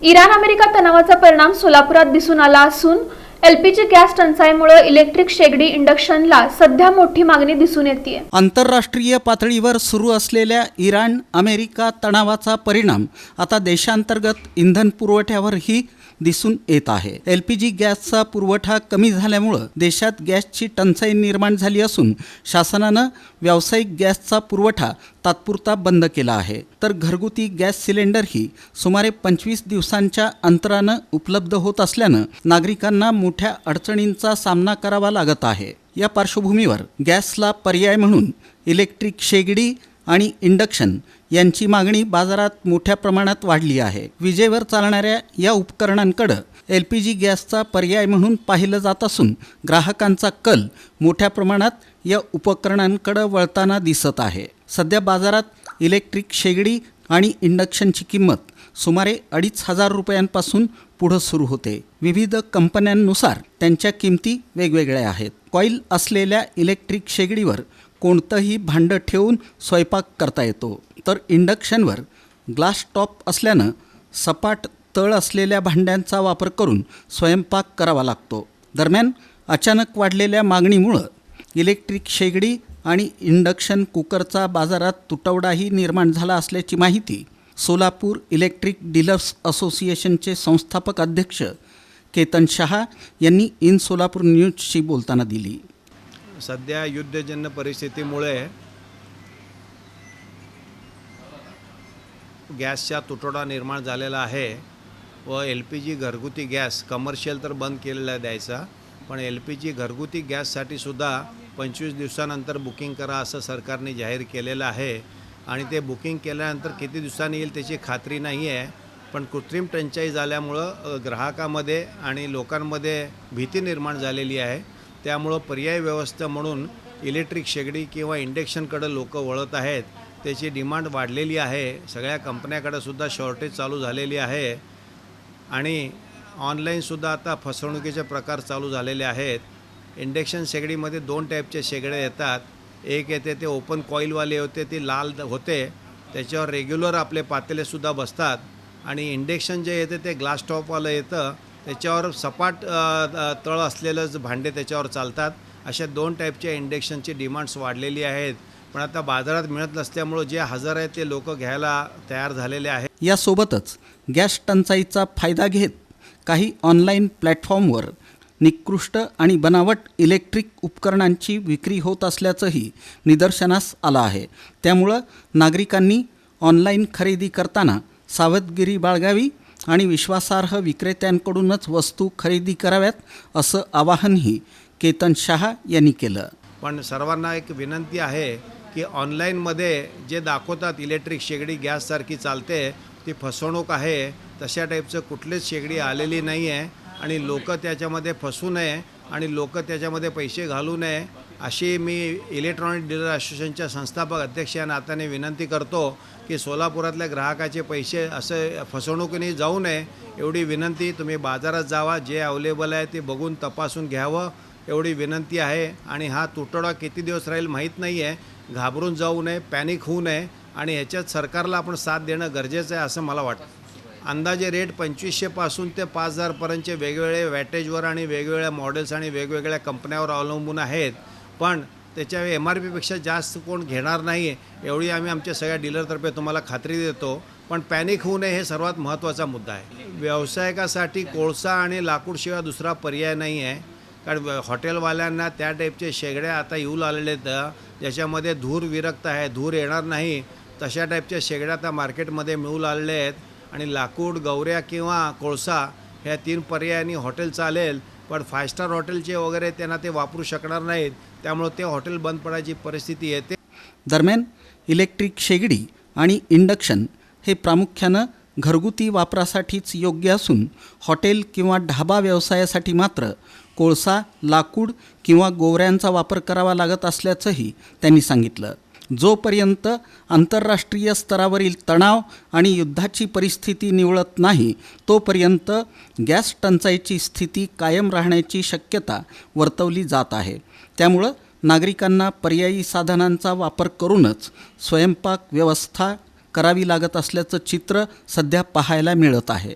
Iran America तणावाचा परिणाम सोलापुरात दिसून आला असून एलपीजी गॅस टंचाईमुळे इलेक्ट्रिक शेगडी इंडक्शनला सध्या मोठी मागणी दिसून येते। आंतरराष्ट्रीय पातळीवर सुरू असलेल्या इराण अमेरिका तणावाचा परिणाम आता देशांतर्गत इंधन पुरवठ्यावरही दिसून येत आहे। एलपीजी गॅसचा पुरवठा कमी झाल्यामुळे देशात गॅसची टंचाई निर्माण झाली असून शासनाने व्यावसायिक गॅसचा पुरवठा तात्पुरता बंद केला आहे, तर घरगुती गॅस सिलेंडरही सुमारे 25 दिवसांच्या अंतराने उपलब्ध होत असल्याने नागरिकांना मोठ्या अडचणींचा सामना करावा लागत आहे। या पार्श्वभूमीवर गॅसला पर्याय म्हणून इलेक्ट्रिक शेगडी आणि इंडक्शन यांची मागणी बाजारात मोठ्या प्रमाणात वाढली आहे। विजेवर चालणाऱ्या या उपकरणांकडे एलपीजी गॅसचा पर्याय म्हणून पाहिलं जात असून ग्राहकांचा कल मोठ्या प्रमाणात या उपकरणांकडे वळताना दिसत आहे। सध्या बाजारात इलेक्ट्रिक शेगडी आणि इंडक्शनची किंमत सुमारे 2,500 रुपयांपासून पुढे सुरू होते। विविध कंपन्यांनुसार त्यांच्या किमती वेगवेगळ्या आहेत। कॉईल असलेल्या इलेक्ट्रिक शेगडीवर कोणतंही भांडं ठेवून स्वयंपाक करता येतो, तर इंडक्शनवर ग्लास टॉप असल्यानं सपाट तळ असलेल्या भांड्यांचा वापर करून स्वयंपाक करावा लागतो। दरम्यान अचानक वाढलेल्या मागणीमुळे इलेक्ट्रिक शेगडी आणि इंडक्शन कुकरचा बाजारात तुटवडाही निर्माण झाला असल्याची माहिती सोलापूर इलेक्ट्रिक डीलर्स असोसिएशनचे संस्थापक अध्यक्ष केतन शहा यांनी इन सोलापूर न्यूजशी बोलताना दिली। सध्या युद्धजन्य परिस्थितीमुळे गॅसचा तुटवडा निर्माण झालेला आहे व LPG घरगुती गॅस कमर्शियल तर बंद केलेला द्यायचा, पण LPG घरगुती गॅससाठी सुद्धा 25 दिवसानंतर बुकिंग करा असं सरकारने जाहीर केलेलं आहे आणि ते बुकिंग केल्यानंतर किती दिवसांनी येईल त्याची खात्री नाही आहे। पण कृत्रिम टंचाई झाल्यामुळं ग्राहकामध्ये आणि लोकांमध्ये भीती निर्माण झालेली आहे। त्यामुळं पर्याय व्यवस्था म्हणून इलेक्ट्रिक शेगडी किंवा इंडक्शनकडे लोक वळत आहेत। त्याची डिमांड वाढलेली आहे। सगळ्या कंपन्याकडे सुद्धा शॉर्टेज चालू झालेली आहे आणि ऑनलाईनसुद्धा आता फसवणुकीचे प्रकार चालू झालेले आहेत। इंडक्शन शेगडीमध्ये 2 टाईपचे शेगडे येतात। एक येते ते ओपन कॉईलवाले होते, ते लाल होते, त्याच्यावर रेग्युलर आपले पातेलेसुद्धा बसतात आणि इंडक्शन जे येते ते ग्लास टॉपवालं येतं, त्याच्यावर सपाट तळ असलेलंच भांडे त्याच्यावर चालतात। अशा 2 टाईपच्या इंडक्शनची डिमांड्स वाढलेली आहेत, पण आता बाजारात मिळत नसल्यामुळे जे हजर आहेत ते लोक घ्यायला तयार झालेले आहेत। यासोबतच गॅस टंचाईचा फायदा घेत काही ऑनलाईन प्लॅटफॉर्मवर निकृष्ट आणि बनावट इलेक्ट्रिक उपकरणांची विक्री होत असल्याचंही निदर्शनास आलं आहे। त्यामुळं नागरिकांनी ऑनलाईन खरेदी करताना सावधगिरी बाळगावी आणि विश्वासार्ह विक्रेत्यांकडूनच वस्तू खरेदी कराव्यात असं आवाहनही केतन शहा यांनी केलं। पण सर्वांना एक विनंती आहे की ऑनलाईनमध्ये जे दाखवतात इलेक्ट्रिक शेगडी गॅससारखी चालते ती फसवणूक आहे। तशा टाईपचं कुठलीच शेगडी आलेली नाही आहे आणि लोक त्याच्यामध्ये फसू नये आणि लोक त्याच्यामध्ये पैसे घालू नये अशी मी इलेक्ट्रॉनिक डीलर असोसिएशनच्या संस्थापक अध्यक्ष या नात्याने विनंती करतो की सोलापुरातल्या ग्राहकाचे पैसे असे फसवणुकीने जाऊ नये एवढी विनंती। तुम्ही बाजारात जावा, जे अवेलेबल आहे ते बघून तपासून घ्यावं एवढी विनंती आहे। आणि हा तुटवडा किती दिवस राहील माहीत नाही आहे, घाबरून जाऊ नये, पॅनिक होऊ नये आणि ह्याच्यात सरकारला आपण साथ देणं गरजेचं आहे असं मला वाटतं। अंदाजे रेट 2500 पासून ते 5000 पर्यंतचे वेगवेगळे वॅटेजवर आणि वेगवेगळ्या मॉडेल्स आणि वेगवेगळ्या कंपन्यावर अवलंबून आहेत, पण त्याच्या MRP पेक्षा जास्त कोण घेणार नाही एवढी आम्ही आमच्या सगळ्या डीलरतर्फे तुम्हाला खात्री देतो। पण पॅनिक होऊ नये हे सर्वात महत्त्वाचा मुद्दा आहे। व्यावसायिकासाठी कोळसा आणि लाकूडशिवाय दुसरा पर्याय नाही आहे, कारण हॉटेलवाल्यांना त्या टाईपचे शेगड्या आता येऊ लागलेले आहेत ज्याच्यामध्ये धूर विरक्त आहे, धूर येणार नाही, तशा टाईपच्या शेगड्या आता मार्केटमध्ये मिळू लागले आहेत आणि लाकूड, गवऱ्या किंवा कोळसा ह्या 3 पर्यायांनी हॉटेल चालेल, पण 5 स्टार हॉटेलचे वगैरे त्यांना ते वापरू शकणार नाहीत, त्यामुळे ते हॉटेल बंद पडायची परिस्थिती येते। दरम्यान इलेक्ट्रिक शेगडी आणि इंडक्शन हे प्रामुख्यानं घरगुती वापरासाठीच योग्य असून हॉटेल किंवा ढाबा व्यवसायासाठी मात्र कोळसा, लाकूड किंवा गोवऱ्यांचा वापर करावा लागत असल्याचंही त्यांनी सांगितलं। जोपर्यंत आंतरराष्ट्रीय स्तरावरील तणाव आणि युद्धाची परिस्थिती निवळत नाही तोपर्यंत गॅस टंचाईची स्थिती कायम राहण्याची शक्यता वर्तवली जात आहे। त्यामुळं नागरिकांना पर्यायी साधनांचा वापर करूनच स्वयंपाक व्यवस्था करावी लागत असल्याचं चित्र सध्या पाहायला मिळत आहे।